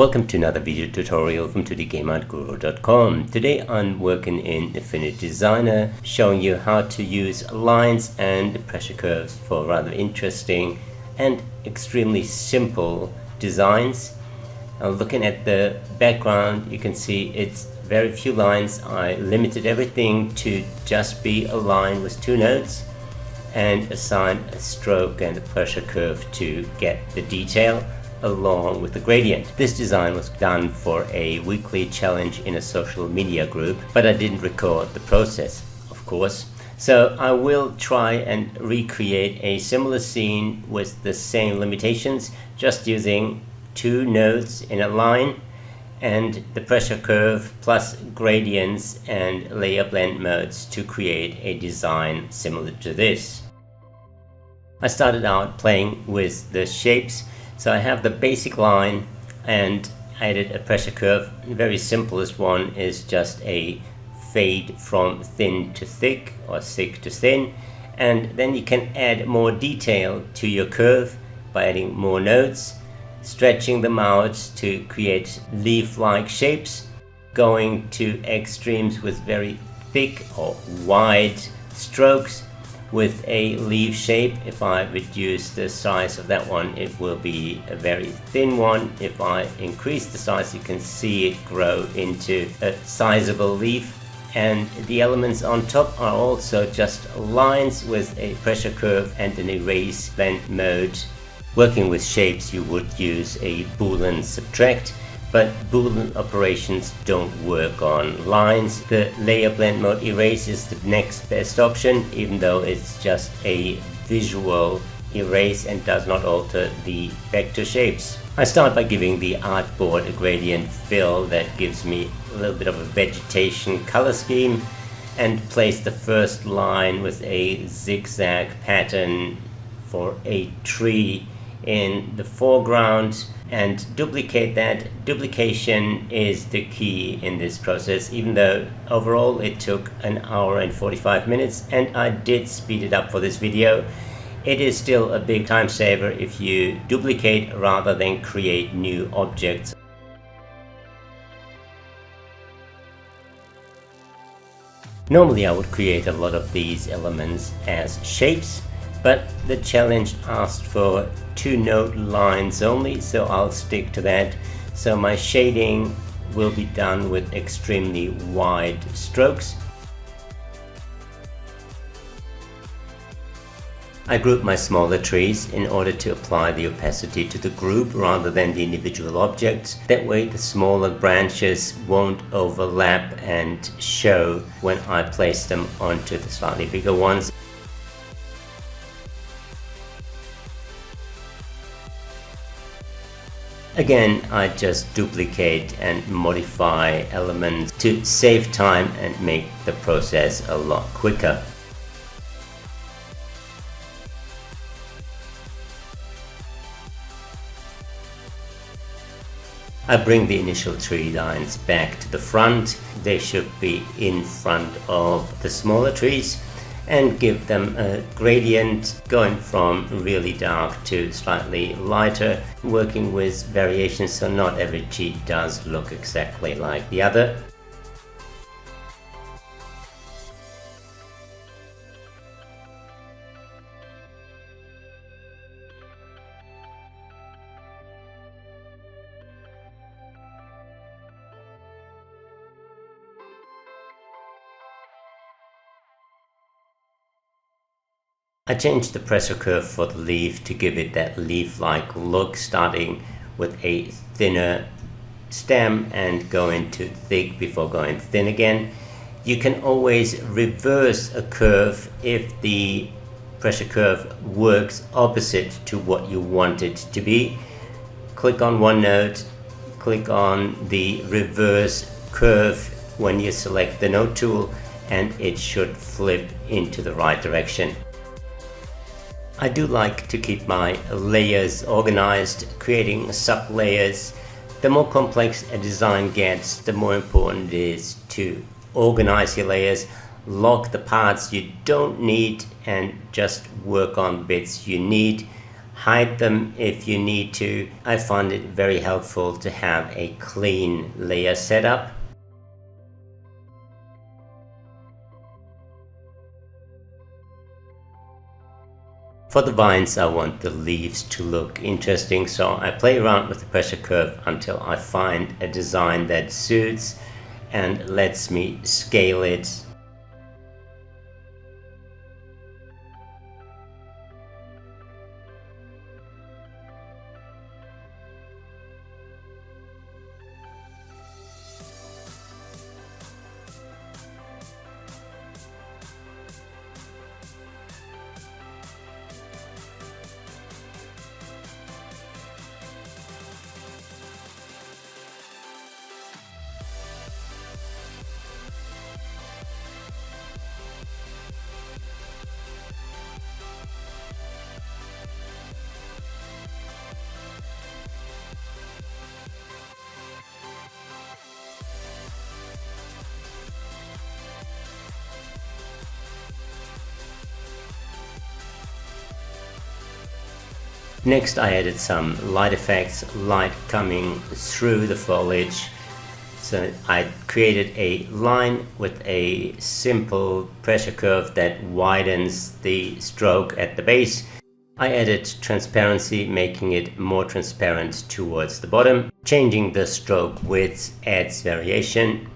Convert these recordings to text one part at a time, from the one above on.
Welcome to another video tutorial from 2dgameartguru.com. Today I'm working in Affinity Designer, showing you how to use lines and pressure curves for rather interesting and extremely simple designs. Looking at the background, you can see it's very few lines. I limited everything to just be a line with two nodes and assigned a stroke and a pressure curve to get the detail along with the gradient. This design was done for a weekly challenge in a social media group, but I didn't record the process, of course. So I will try and recreate a similar scene with the same limitations, just using two nodes in a line and the pressure curve plus gradients and layer blend modes to create a design similar to this. I started out playing with the shapes. So I have the basic line and added a pressure curve. The very simplest one is just a fade from thin to thick or thick to thin, and then you can add more detail to your curve by adding more nodes, stretching them out to create leaf-like shapes, going to extremes with very thick or wide strokes with a leaf shape. If I reduce the size of that one, it will be a very thin one. If I increase the size, you can see it grow into a sizable leaf. And the elements on top are also just lines with a pressure curve and an erase blend mode. Working with shapes, you would use a Boolean subtract, but Boolean operations don't work on lines. The layer blend mode erase is the next best option, even though it's just a visual erase and does not alter the vector shapes. I start by giving the artboard a gradient fill that gives me a little bit of a vegetation color scheme, and place the first line with a zigzag pattern for a tree in the foreground and duplicate that. Duplication is the key in this process, even though overall it took an hour and 45 minutes and I did speed it up for this video. It is still a big time saver if you duplicate rather than create new objects. Normally I would create a lot of these elements as shapes, but the challenge asked for two node lines only, so I'll stick to that. So my shading will be done with extremely wide strokes. I group my smaller trees in order to apply the opacity to the group rather than the individual objects. That way the smaller branches won't overlap and show when I place them onto the slightly bigger ones. Again, I just duplicate and modify elements to save time and make the process a lot quicker. I bring the initial tree lines back to the front. They should be in front of the smaller trees, and give them a gradient going from really dark to slightly lighter, working with variations so not every tree does look exactly like the other. I changed the pressure curve for the leaf to give it that leaf-like look, starting with a thinner stem and going to thick before going thin again. You can always reverse a curve if the pressure curve works opposite to what you want it to be. Click on one node, click on the reverse curve when you select the node tool, and it should flip into the right direction. I do like to keep my layers organized, creating sub-layers. The more complex a design gets, the more important it is to organize your layers, lock the parts you don't need, and just work on bits you need. hide them if you need to. I find it very helpful to have a clean layer setup. For the vines, I want the leaves to look interesting, so I play around with the pressure curve until I find a design that suits and lets me scale it. Next, I added some light effects, light coming through the foliage. So I created a line with a simple pressure curve that widens the stroke at the base. I added transparency, making it more transparent towards the bottom. Changing the stroke width adds variation.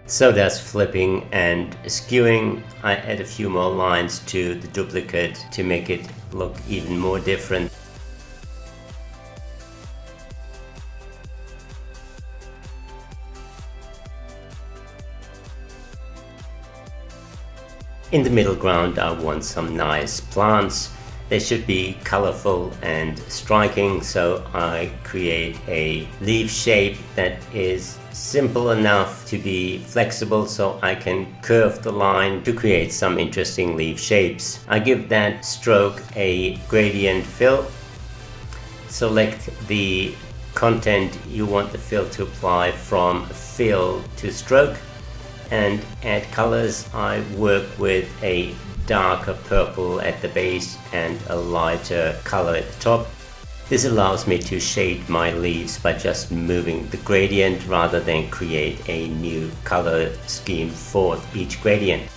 So there's flipping and skewing. I add a few more lines to the duplicate to make it look even more different. In the middle ground, I want some nice plants. They should be colorful and striking, so I create a leaf shape that is simple enough to be flexible, so I can curve the line to create some interesting leaf shapes. I give that stroke a gradient fill. Select the content you want the fill to apply from fill to stroke and add colors. I work with a darker purple at the base and a lighter color at the top. This allows me to shade my leaves by just moving the gradient rather than create a new color scheme for each gradient.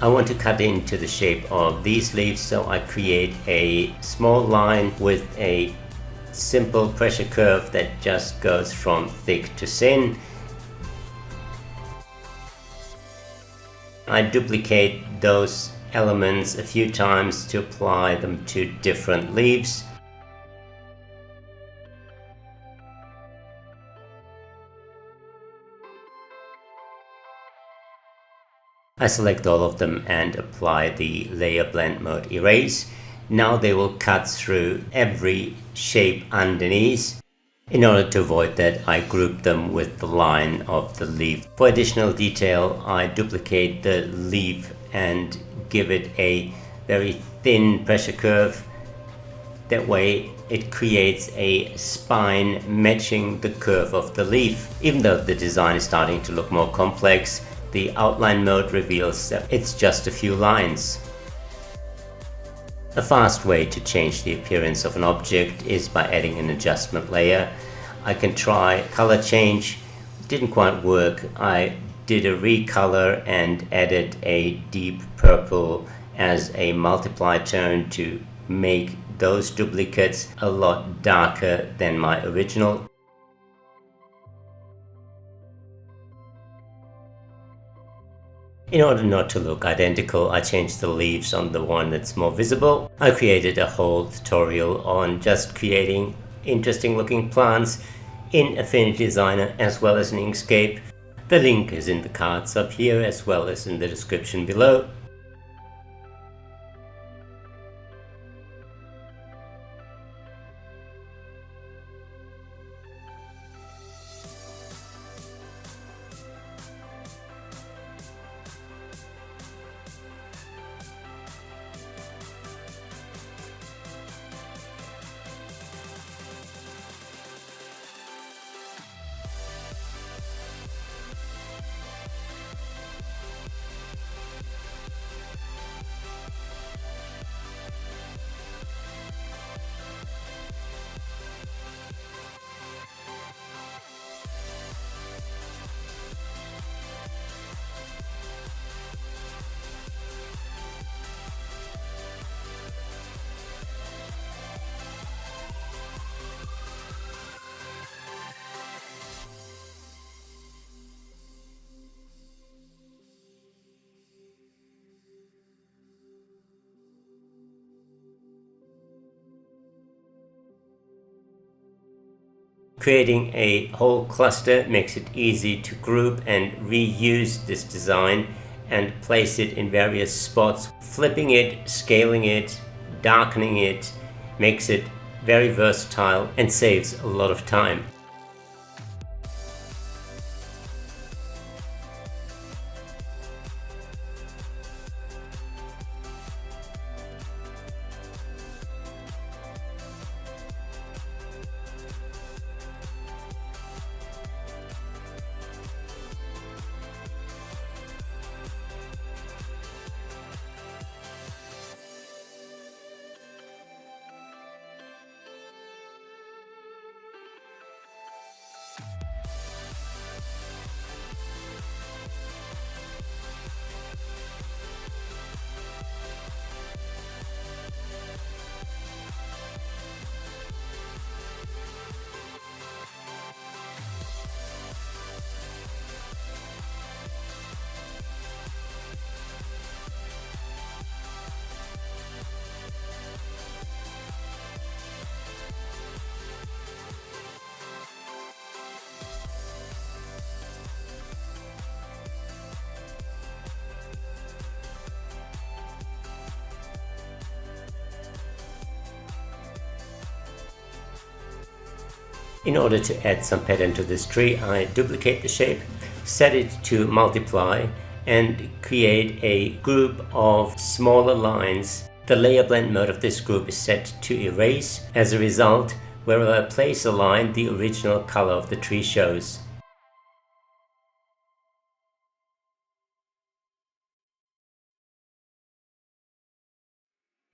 I want to cut into the shape of these leaves, so I create a small line with a simple pressure curve that just goes from thick to thin. I duplicate those elements a few times to apply them to different leaves. I select all of them and apply the layer blend mode erase. Now they will cut through every shape underneath. In order to avoid that, I group them with the line of the leaf. For additional detail, I duplicate the leaf and give it a very thin pressure curve. That way it creates a spine matching the curve of the leaf. Even though the design is starting to look more complex, the outline mode reveals that it's just a few lines. A fast way to change the appearance of an object is by adding an adjustment layer. I can try color change. It didn't quite work. I did a recolor and added a deep purple as a multiply tone to make those duplicates a lot darker than my original. In order not to look identical, I changed the leaves on the one that's more visible. I created a whole tutorial on just creating interesting looking plants in Affinity Designer as well as in Inkscape. The link is in the cards up here as well as in the description below. Creating a whole cluster makes it easy to group and reuse this design and place it in various spots. Flipping it, scaling it, darkening it makes it very versatile and saves a lot of time. In order to add some pattern to this tree, I duplicate the shape, set it to multiply, and create a group of smaller lines. The layer blend mode of this group is set to erase. As a result, wherever I place a line, the original color of the tree shows.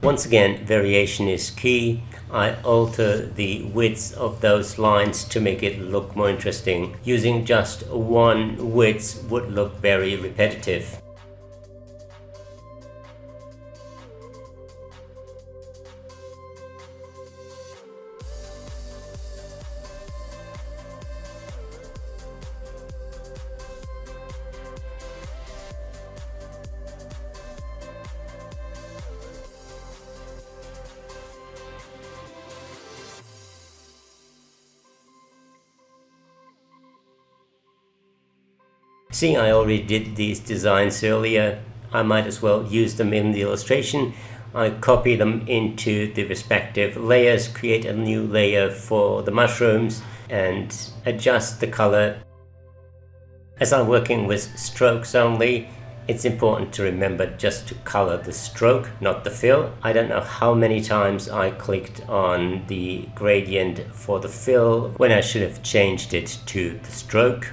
Once again, variation is key. I alter the width of those lines to make it look more interesting. Using just one width would look very repetitive. Seeing I already did these designs earlier, I might as well use them in the illustration. I copy them into the respective layers, create a new layer for the mushrooms, and adjust the color. As I'm working with strokes only, it's important to remember just to color the stroke, not the fill. I don't know how many times I clicked on the gradient for the fill when I should have changed it to the stroke.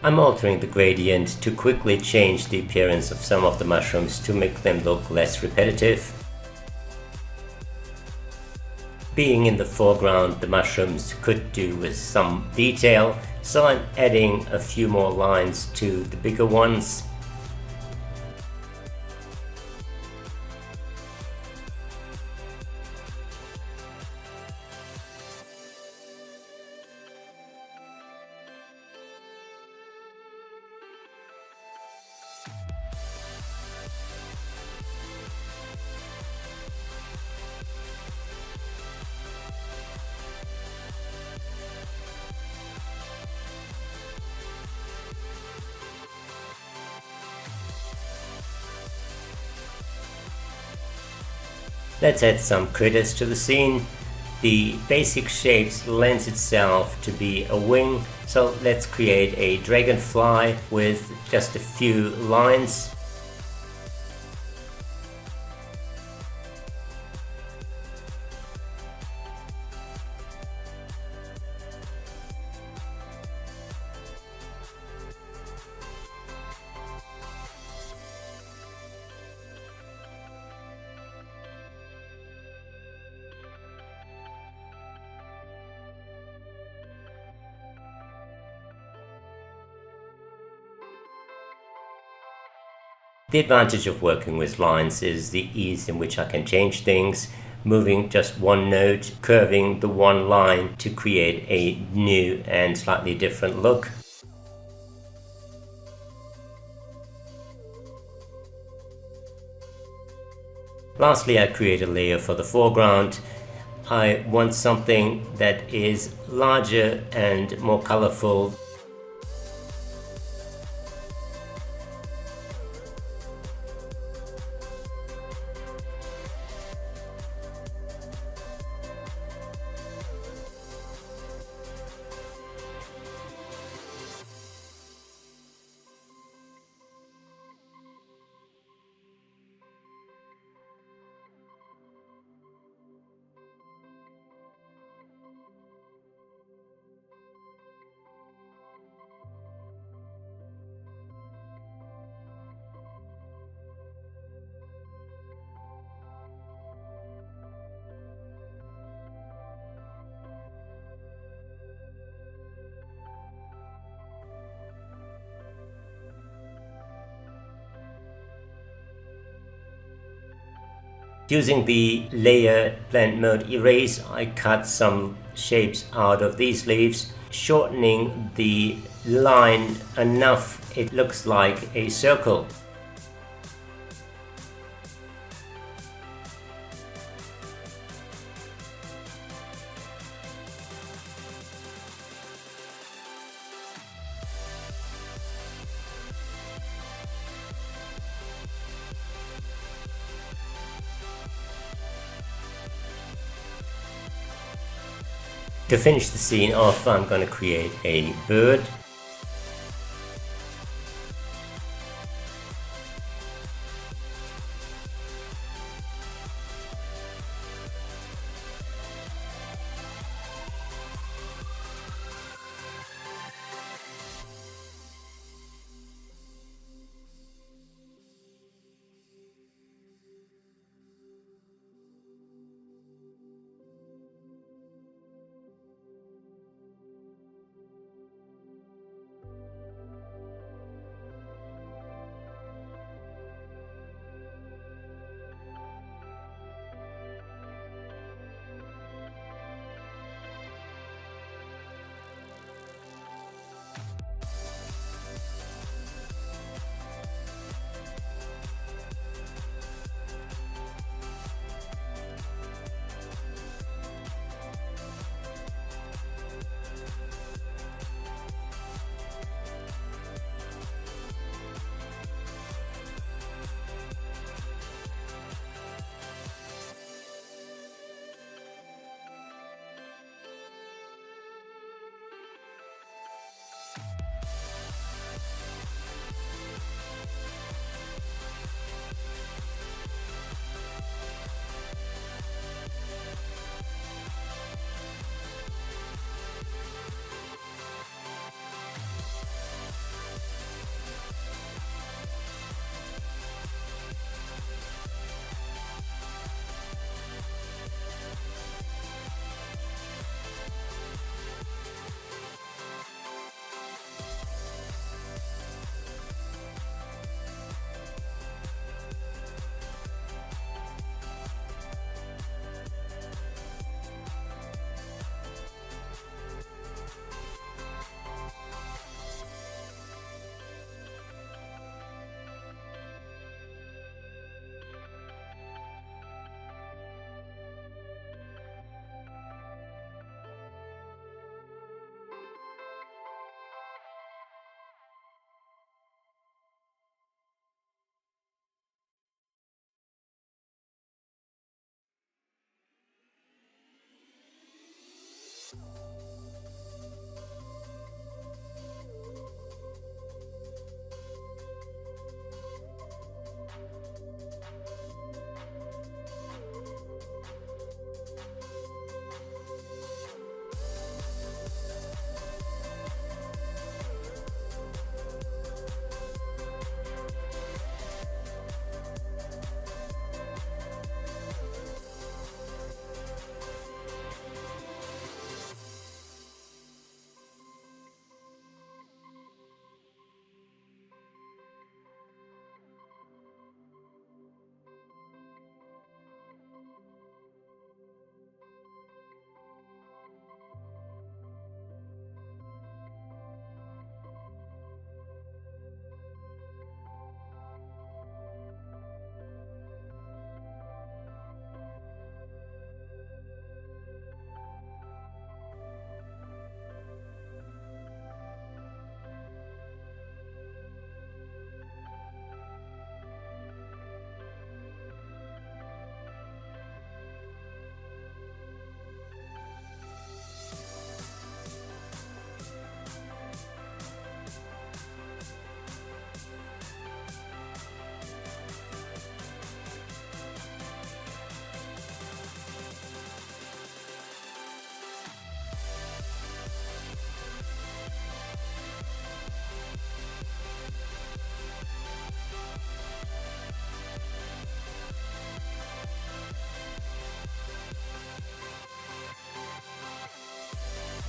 I'm altering the gradient to quickly change the appearance of some of the mushrooms to make them look less repetitive. Being in the foreground, the mushrooms could do with some detail, so I'm adding a few more lines to the bigger ones. Let's add some critters to the scene. The basic shapes lends itself to be a wing, so let's create a dragonfly with just a few lines. The advantage of working with lines is the ease in which I can change things, moving just one node, curving the one line to create a new and slightly different look. Lastly, I create a layer for the foreground. I want something that is larger and more colorful. Using the layer blend mode erase, I cut some shapes out of these leaves, shortening the line enough it looks like a circle. To finish the scene off, I'm going to create a bird.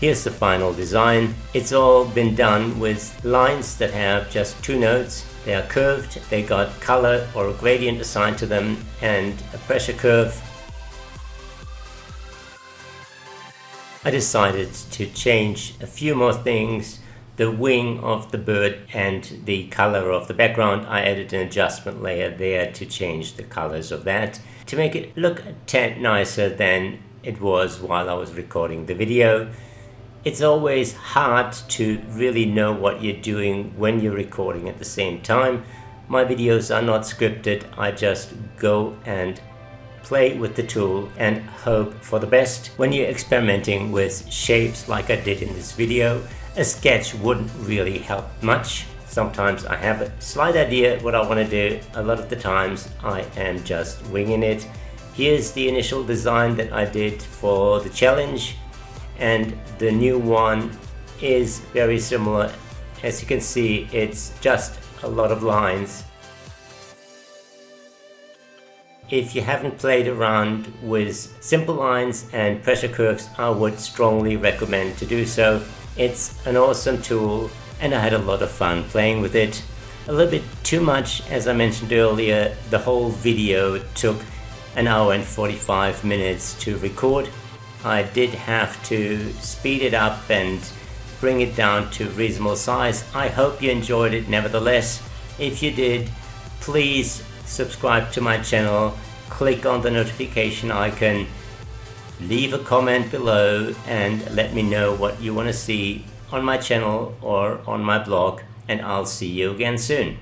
Here's the final design. It's all been done with lines that have just two nodes. They are curved, they got color or a gradient assigned to them, and a pressure curve. I decided to change a few more things. The wing of the bird and the color of the background. I added an adjustment layer there to change the colors of that, to make it look a tad nicer than it was while I was recording the video. It's always hard to really know what you're doing when you're recording at the same time. My videos are not scripted. I just go and play with the tool and hope for the best. When you're experimenting with shapes like I did in this video, a sketch wouldn't really help much. Sometimes I have a slight idea what I want to do. A lot of the times I am just winging it. Here's the initial design that I did for the challenge, and the new one is very similar. As you can see, it's just a lot of lines. If you haven't played around with simple lines and pressure curves, I would strongly recommend to do so. It's an awesome tool and I had a lot of fun playing with it. A little bit too much, as I mentioned earlier. The whole video took an hour and 45 minutes to record. I did have to speed it up and bring it down to reasonable size. I hope you enjoyed it nevertheless. If you did, please subscribe to my channel, click on the notification icon, leave a comment below and let me know what you want to see on my channel or on my blog, and I'll see you again soon.